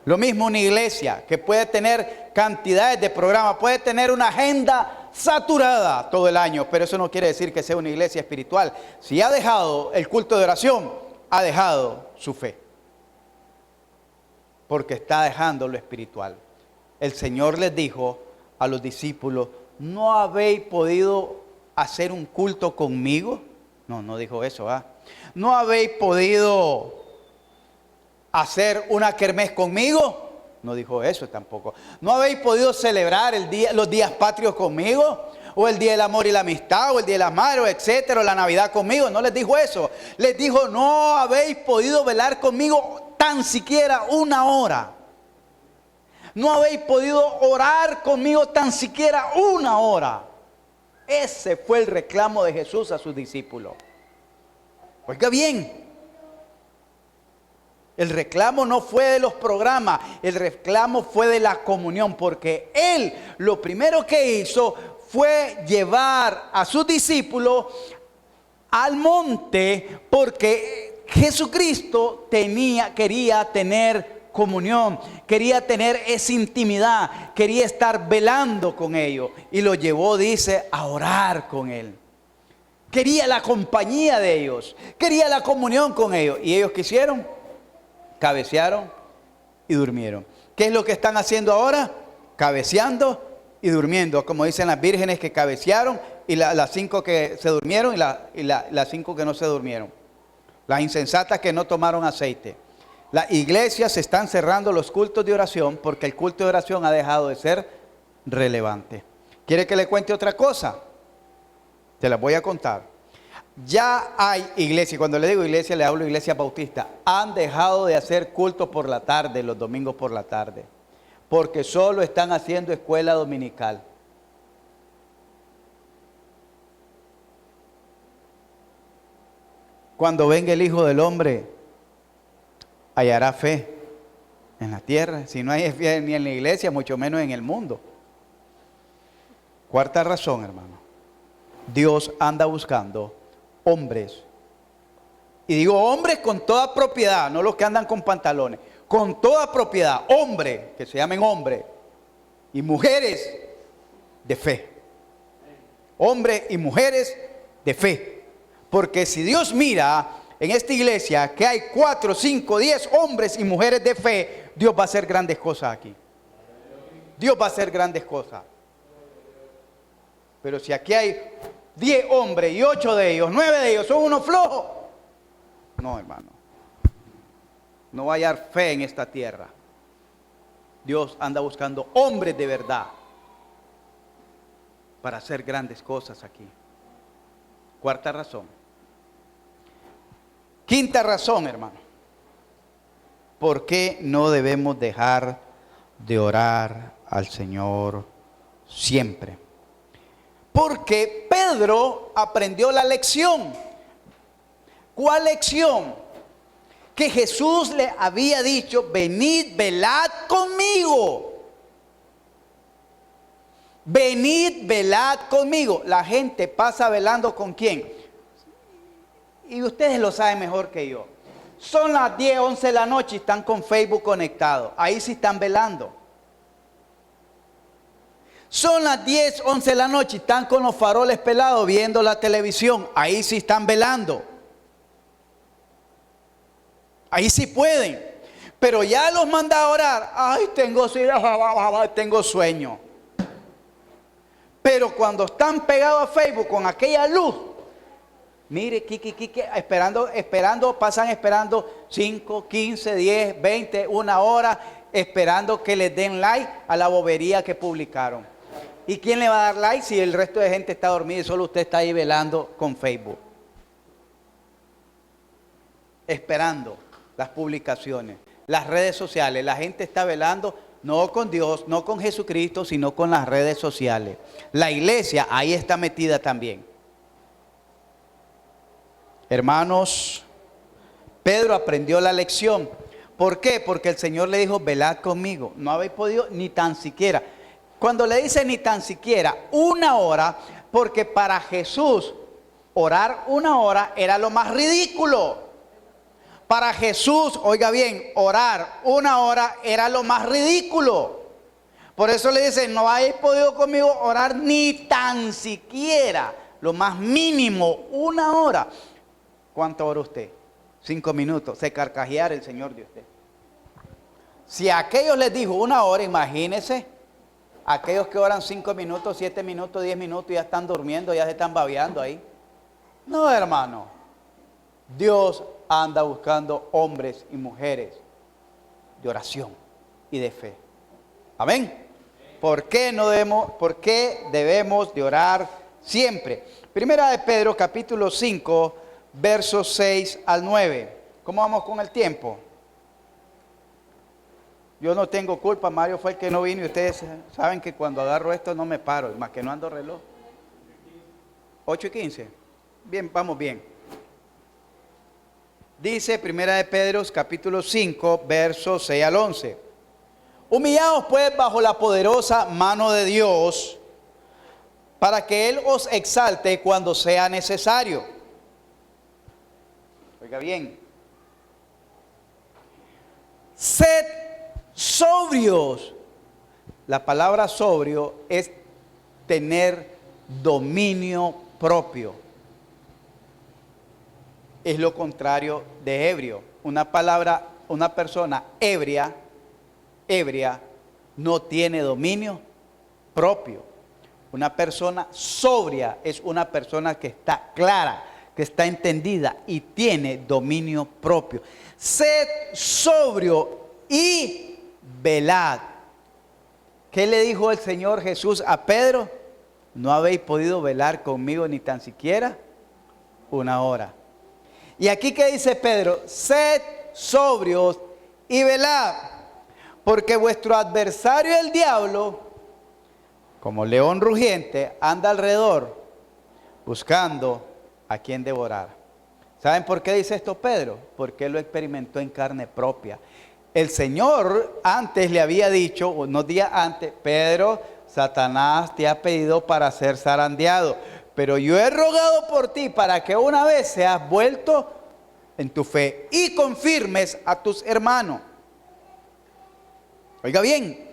Lo mismo una iglesia que puede tener cantidades de programas, puede tener una agenda saturada todo el año, pero eso no quiere decir que sea una iglesia espiritual. Si ha dejado el culto de oración, ha dejado su fe, porque está dejando lo espiritual. El Señor les dijo a los discípulos: ¿no habéis podido hacer un culto conmigo? No dijo eso, ¿ah? ¿No habéis podido hacer una kermés conmigo? No dijo eso tampoco. ¿No habéis podido celebrar los días patrios conmigo? O el día del amor y la amistad, o el día de las madres, etcétera, o la Navidad conmigo. No les dijo eso. Les dijo: no habéis podido velar conmigo tan siquiera una hora. No habéis podido orar conmigo tan siquiera una hora. Ese fue el reclamo de Jesús a sus discípulos. Oiga bien, el reclamo no fue de los programas, el reclamo fue de la comunión, porque Él lo primero que hizo fue llevar a sus discípulos al monte, porque Jesucristo quería tener comunión, quería tener esa intimidad, quería estar velando con ellos, y lo llevó, dice, a orar con Él. Quería la compañía de ellos, quería la comunión con ellos. ¿Y ellos qué hicieron? Cabecearon y durmieron. ¿Qué es lo que están haciendo ahora? Cabeceando y durmiendo, como dicen las vírgenes que cabecearon, y las 5 que se durmieron, y las 5 que no se durmieron. Las insensatas que no tomaron aceite. Las iglesias están cerrando los cultos de oración porque el culto de oración ha dejado de ser relevante. ¿Quiere que le cuente otra cosa? Te las voy a contar. Ya hay iglesias, cuando le digo iglesia, le hablo iglesia bautista, han dejado de hacer cultos por la tarde, los domingos por la tarde, porque solo están haciendo escuela dominical. Cuando venga el Hijo del Hombre, hallará fe en la tierra. Si no hay fe ni en la iglesia, mucho menos en el mundo. Cuarta razón, hermano. Dios anda buscando hombres. Y digo hombres con toda propiedad, no los que andan con pantalones. Con toda propiedad, hombres, que se llamen hombres. Y mujeres de fe. Hombres y mujeres de fe. Porque si Dios mira en esta iglesia que hay 4, 5, 10 hombres y mujeres de fe, Dios va a hacer grandes cosas aquí. Dios va a hacer grandes cosas. Pero si aquí hay 10 hombres y 8 de ellos, 9 de ellos son unos flojos, no, hermano, no va a hallar fe en esta tierra. Dios anda buscando hombres de verdad para hacer grandes cosas aquí. Cuarta razón. Quinta razón, hermano. ¿Por qué no debemos dejar de orar al Señor siempre? Porque Pedro aprendió la lección. ¿Cuál lección? Que Jesús le había dicho: venid, velad conmigo. Venid, velad conmigo. La gente pasa velando ¿con quién? Y ustedes lo saben mejor que yo. Son las 10, 11 de la noche y están con Facebook conectados. Ahí sí están velando. Son las 10, 11 de la noche y están con los faroles pelados viendo la televisión. Ahí sí están velando. Ahí sí pueden. Pero ya los manda a orar. Ay, tengo sueño. Pero cuando están pegados a Facebook con aquella luz, mire, pasan esperando 5, 15, 10, 20, una hora, esperando que les den like a la bobería que publicaron. ¿Y quién le va a dar like si el resto de gente está dormida y solo usted está ahí velando con Facebook? Esperando las publicaciones, las redes sociales. La gente está velando No con Dios, no con Jesucristo, sino con las redes sociales. La iglesia ahí está metida también. Hermanos, Pedro aprendió la lección. ¿Por qué? Porque el Señor le dijo, velad conmigo. No habéis podido ni tan siquiera. Cuando le dice ni tan siquiera, una hora, porque para Jesús orar una hora era lo más ridículo. Para Jesús, oiga bien, orar una hora era lo más ridículo. Por eso le dice, no habéis podido conmigo orar ni tan siquiera, lo más mínimo, una hora. ¿Cuánto ora usted? 5 minutos, se carcajeara el Señor de usted. Si a aquellos les dijo una hora, imagínense, aquellos que oran 5 minutos, 7 minutos, 10 minutos, ya están durmiendo, ya se están babeando ahí. No, hermano, Dios anda buscando hombres y mujeres de oración y de fe. Amén. ¿Por qué debemos de orar siempre? Primera de Pedro, capítulo 5, versos 6 al 9. ¿Cómo vamos con el tiempo? Yo no tengo culpa, Mario fue el que no vino y ustedes saben que cuando agarro esto no me paro, más que no ando reloj. 8:15. Bien, vamos bien. Dice Primera de Pedro, capítulo 5, versos 6 al 11. Humillaos pues bajo la poderosa mano de Dios, para que Él os exalte cuando sea necesario. Oiga bien. Sed sobrios. La palabra sobrio es tener dominio propio. Es lo contrario de ebrio. Una persona ebria no tiene dominio propio. Una persona sobria es una persona que está clara, que está entendida y tiene dominio propio. Sed sobrio y velad. ¿Qué le dijo el Señor Jesús a Pedro? No habéis podido velar conmigo ni tan siquiera una hora. Y aquí que dice Pedro, sed sobrios y velad, porque vuestro adversario el diablo, como león rugiente, anda alrededor buscando a quien devorar. ¿Saben por qué dice esto Pedro? Porque él lo experimentó en carne propia. El Señor antes le había dicho, unos días antes, Pedro, Satanás te ha pedido para ser zarandeado, pero yo he rogado por ti para que una vez seas vuelto en tu fe y confirmes a tus hermanos. Oiga bien,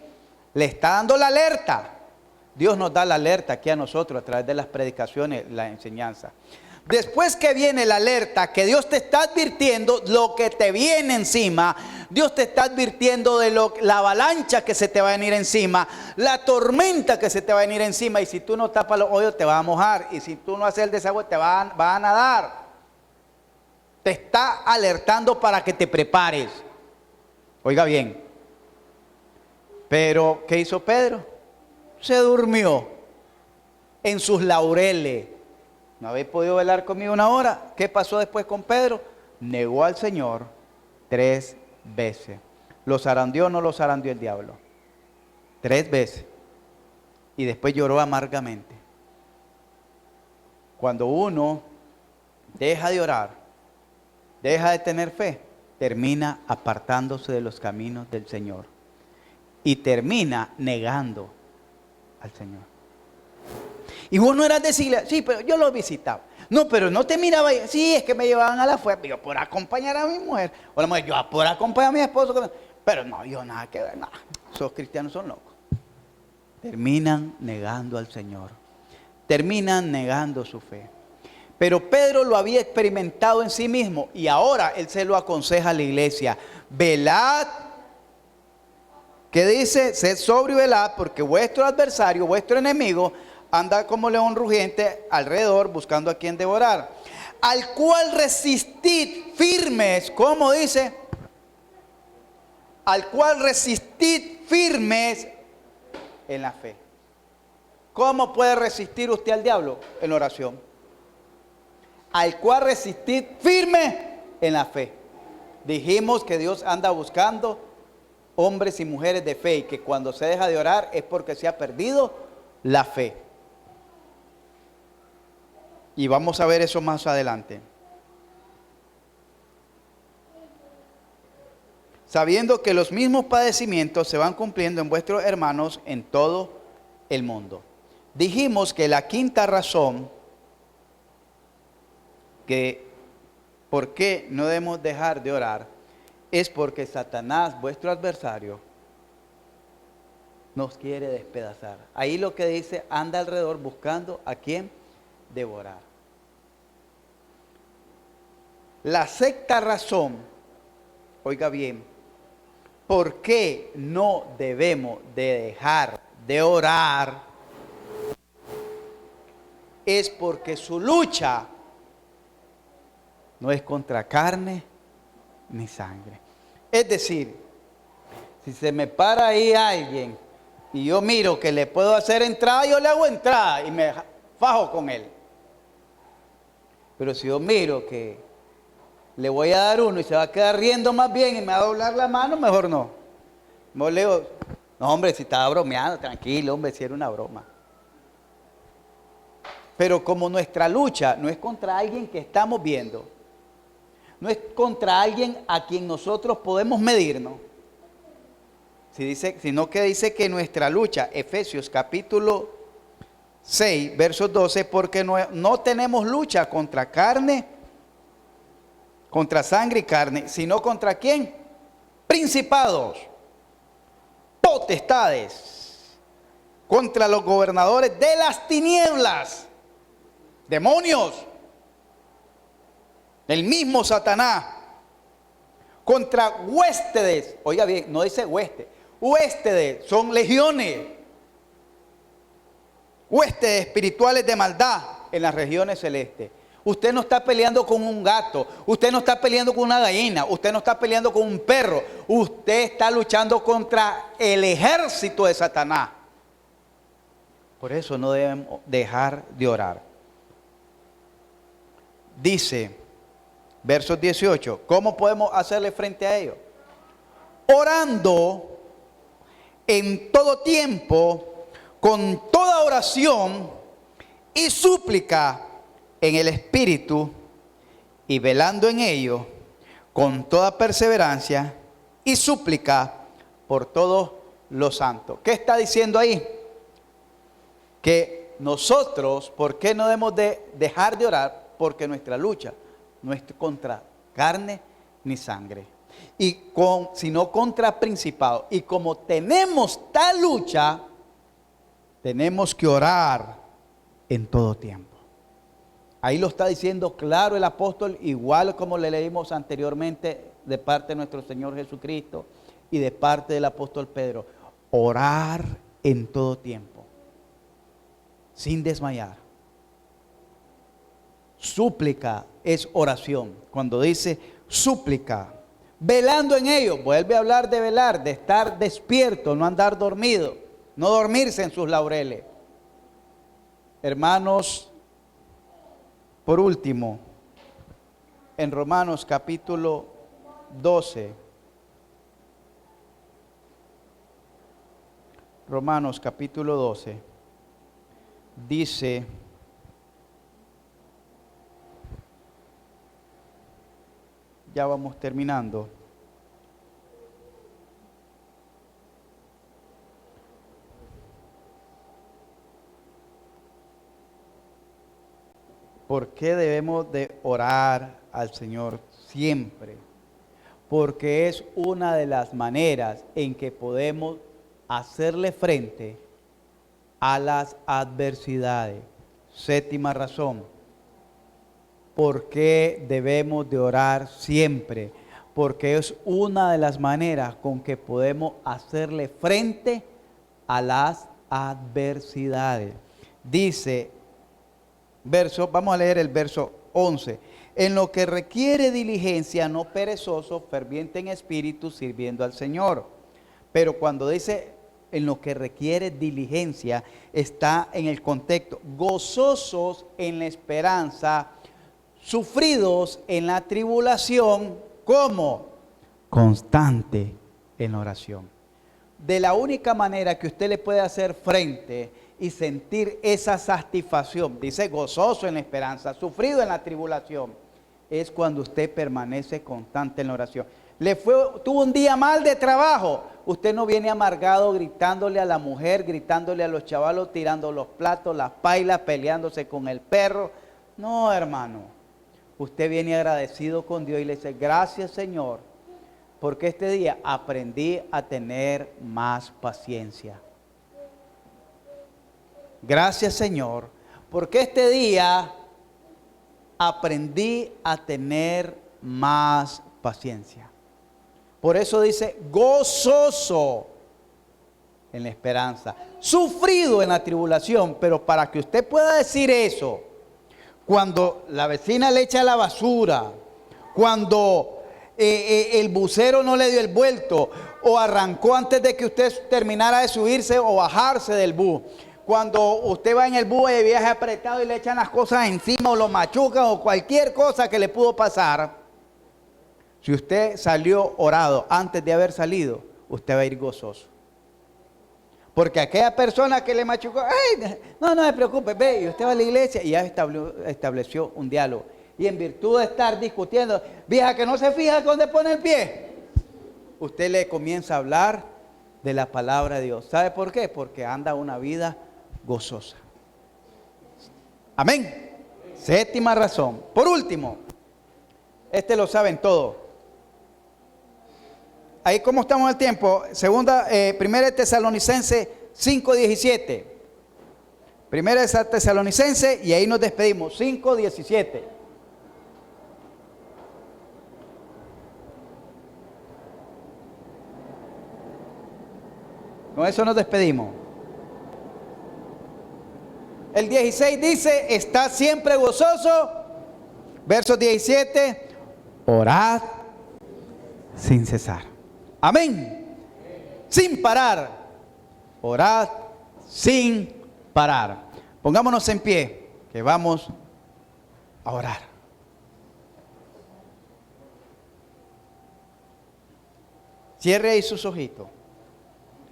le está dando la alerta. Dios nos da la alerta aquí a nosotros a través de las predicaciones, la enseñanza. Después que viene la alerta, que Dios te está advirtiendo lo que te viene encima, Dios te está advirtiendo de la avalancha que se te va a venir encima, la tormenta que se te va a venir encima, y si tú no tapas los hoyos te vas a mojar, y si tú no haces el desagüe te vas a nadar. Te está alertando para que te prepares. Oiga bien. Pero, ¿qué hizo Pedro? Se durmió en sus laureles. ¿No habéis podido velar conmigo una hora? ¿Qué pasó después con Pedro? Negó al Señor 3 veces. ¿Lo zarandeó o no lo zarandeó el diablo? 3 veces. Y después lloró amargamente. Cuando uno deja de orar, deja de tener fe, termina apartándose de los caminos del Señor. Y termina negando al Señor. Y vos no eras decirle, sí, pero yo lo visitaba. No, pero no te miraba. Sí, es que me llevaban a la fuerza. Yo por acompañar a mi mujer. O la mujer, yo por acompañar a mi esposo. Pero no, yo nada que ver. Nada. Esos cristianos son locos. Terminan negando al Señor. Terminan negando su fe. Pero Pedro lo había experimentado en sí mismo. Y ahora él se lo aconseja a la iglesia. Velad. ¿Qué dice? Sed sobrio y velad, porque vuestro adversario, vuestro enemigo, anda como león rugiente alrededor buscando a quien devorar. Al cual resistid firmes. ¿Cómo dice? Al cual resistid firmes en la fe. ¿Cómo puede resistir usted al diablo? En oración. Al cual resistid firmes en la fe. Dijimos que Dios anda buscando hombres y mujeres de fe, y que cuando se deja de orar es porque se ha perdido la fe. Y vamos a ver eso más adelante. Sabiendo que los mismos padecimientos se van cumpliendo en vuestros hermanos en todo el mundo. Dijimos que la quinta razón que por qué no debemos dejar de orar es porque Satanás, vuestro adversario, nos quiere despedazar. Ahí lo que dice, anda alrededor buscando a quien devorar. La sexta razón, oiga bien, ¿por qué no debemos de dejar de orar? Es porque su lucha no es contra carne ni sangre. Es decir, si se me para ahí alguien y yo miro que le puedo hacer entrada, yo le hago entrada y me fajo con él. Pero si yo miro que le voy a dar uno y se va a quedar riendo más bien y me va a doblar la mano, mejor no. Mejor le digo, no hombre, si estaba bromeando, tranquilo, hombre, si era una broma. Pero como nuestra lucha no es contra alguien que estamos viendo, no es contra alguien a quien nosotros podemos medirnos, sino que dice que nuestra lucha, Efesios capítulo 6, versos 12, porque no tenemos lucha contra carne, contra sangre y carne, sino contra ¿quién? Principados, potestades, contra los gobernadores de las tinieblas, demonios, el mismo Satanás, contra huéspedes, oiga bien, no dice hueste, huéspedes son legiones, huéspedes espirituales de maldad en las regiones celestes. Usted no está peleando con un gato, usted no está peleando con una gallina, usted no está peleando con un perro, usted está luchando contra el ejército de Satanás. Por eso no debemos dejar de orar. Dice, versos 18, ¿cómo podemos hacerle frente a ello? Orando en todo tiempo, con toda oración y súplica en el Espíritu, y velando en ello con toda perseverancia y súplica por todos los santos. ¿Qué está diciendo ahí? Que nosotros, ¿por qué no debemos de dejar de orar? Porque nuestra lucha no es contra carne ni sangre, sino contra principados. Y como tenemos tal lucha, tenemos que orar en todo tiempo. Ahí lo está diciendo claro el apóstol, igual como le leímos anteriormente de parte de nuestro Señor Jesucristo y de parte del apóstol Pedro. Orar en todo tiempo, sin desmayar. Súplica es oración. Cuando dice súplica, velando en ello, vuelve a hablar de velar, de estar despierto, no andar dormido, no dormirse en sus laureles. Hermanos, por último, en Romanos capítulo 12, Romanos capítulo 12, dice, ya vamos terminando. ¿Por qué debemos de orar al Señor siempre? Porque es una de las maneras en que podemos hacerle frente a las adversidades. Séptima razón. ¿Por qué debemos de orar siempre? Porque es una de las maneras con que podemos hacerle frente a las adversidades. Dice, vamos a leer el verso 11. En lo que requiere diligencia, no perezoso, ferviente en espíritu, sirviendo al Señor. Pero cuando dice en lo que requiere diligencia, está en el contexto, gozosos en la esperanza, sufridos en la tribulación, ¿cómo? Constante en oración. De la única manera que usted le puede hacer frente y sentir esa satisfacción, dice gozoso en la esperanza, sufrido en la tribulación, es cuando usted permanece constante en la oración. Tuvo un día mal de trabajo, usted no viene amargado gritándole a la mujer, gritándole a los chavalos, tirando los platos, las pailas, peleándose con el perro. No, hermano, usted viene agradecido con Dios y le dice, gracias Señor, porque este día aprendí a tener más paciencia. Gracias Señor, porque este día aprendí a tener más paciencia. Por eso dice, gozoso en la esperanza, sufrido en la tribulación. Pero para que usted pueda decir eso, cuando la vecina le echa la basura, cuando el bucero no le dio el vuelto, o arrancó antes de que usted terminara de subirse o bajarse del bus, cuando usted va en el bus de viaje apretado y le echan las cosas encima o lo machucan o cualquier cosa que le pudo pasar, si usted salió orado antes de haber salido, usted va a ir gozoso. Porque aquella persona que le machucó, ay, no se preocupe, ve, y usted va a la iglesia y ya estableció un diálogo. Y en virtud de estar discutiendo, vieja que no se fija dónde pone el pie, usted le comienza a hablar de la palabra de Dios. ¿Sabe por qué? Porque anda una vida gozosa. Amén. Séptima razón. Por último, lo saben todo. Ahí como estamos en el tiempo, primera de Tesalonicenses 5:17. Primera de Tesalonicenses y ahí nos despedimos. 5:17. Con eso nos despedimos. El 16 dice, está siempre gozoso. Verso 17, orad sin cesar. Amén. Sin parar. Orad sin parar. Pongámonos en pie, que vamos a orar. Cierre ahí sus ojitos.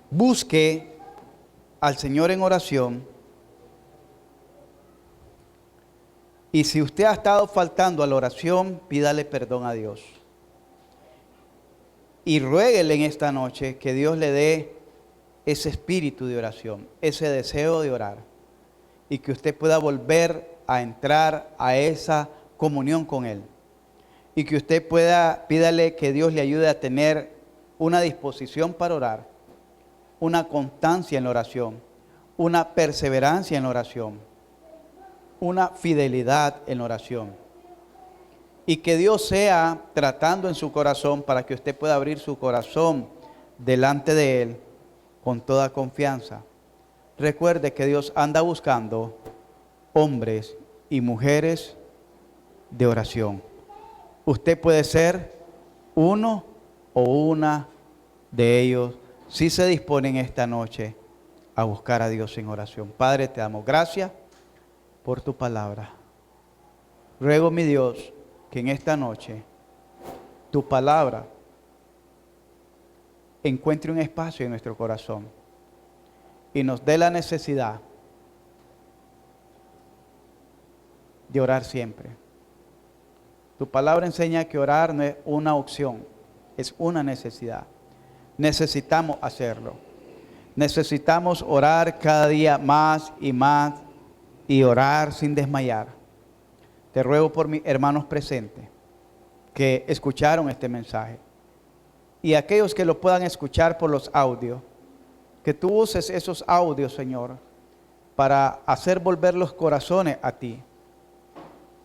Busque al Señor en oración. Y si usted ha estado faltando a la oración, pídale perdón a Dios. Y ruéguele en esta noche que Dios le dé ese espíritu de oración, ese deseo de orar. Y que usted pueda volver a entrar a esa comunión con Él. Y que usted pídale que Dios le ayude a tener una disposición para orar, una constancia en la oración, una perseverancia en la oración, una fidelidad en la oración. Y que Dios sea tratando en su corazón para que usted pueda abrir su corazón delante de Él con toda confianza. Recuerde que Dios anda buscando hombres y mujeres de oración. Usted puede ser uno o una de ellos si se disponen esta noche a buscar a Dios en oración. Padre, te damos gracias por tu palabra. Ruego, mi Dios, que en esta noche tu palabra encuentre un espacio en nuestro corazón y nos dé la necesidad de orar siempre. Tu palabra enseña que orar no es una opción, es una necesidad. Necesitamos hacerlo. Necesitamos orar cada día más y orar sin desmayar. Te ruego por mis hermanos presentes que escucharon este mensaje y aquellos que lo puedan escuchar por los audios, que tú uses esos audios, Señor, para hacer volver los corazones a ti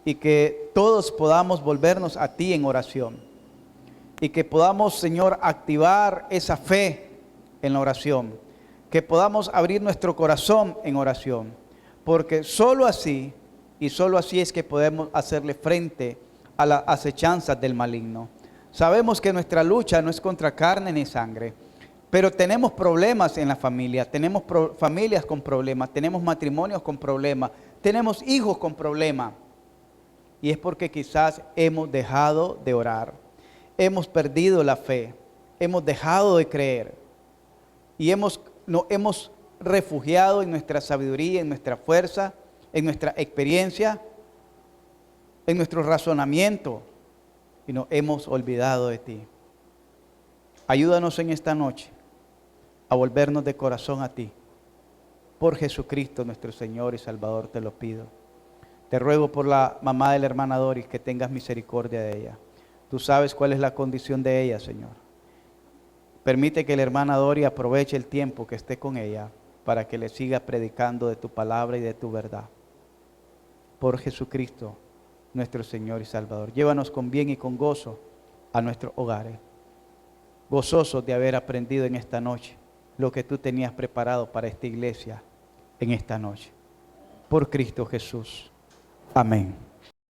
y que todos podamos volvernos a ti en oración y que podamos, Señor, activar esa fe en la oración, que podamos abrir nuestro corazón en oración, porque solo así y solo así es que podemos hacerle frente a las acechanzas del maligno. Sabemos que nuestra lucha no es contra carne ni sangre, pero tenemos problemas en la familia, tenemos familias con problemas, tenemos matrimonios con problemas, tenemos hijos con problemas. Y es porque quizás hemos dejado de orar, hemos perdido la fe, hemos dejado de creer y nos hemos refugiado en nuestra sabiduría, en nuestra fuerza, en nuestra experiencia, en nuestro razonamiento, y nos hemos olvidado de ti. Ayúdanos en esta noche a volvernos de corazón a ti. Por Jesucristo nuestro Señor y Salvador te lo pido. Te ruego por la mamá de la hermana Doris que tengas misericordia de ella. Tú sabes cuál es la condición de ella, Señor. Permite que la hermana Doris aproveche el tiempo que esté con ella para que le siga predicando de tu palabra y de tu verdad. Por Jesucristo nuestro Señor y Salvador. Llévanos con bien y con gozo a nuestros hogares, gozosos de haber aprendido en esta noche lo que tú tenías preparado para esta iglesia en esta noche. Por Cristo Jesús. Amén.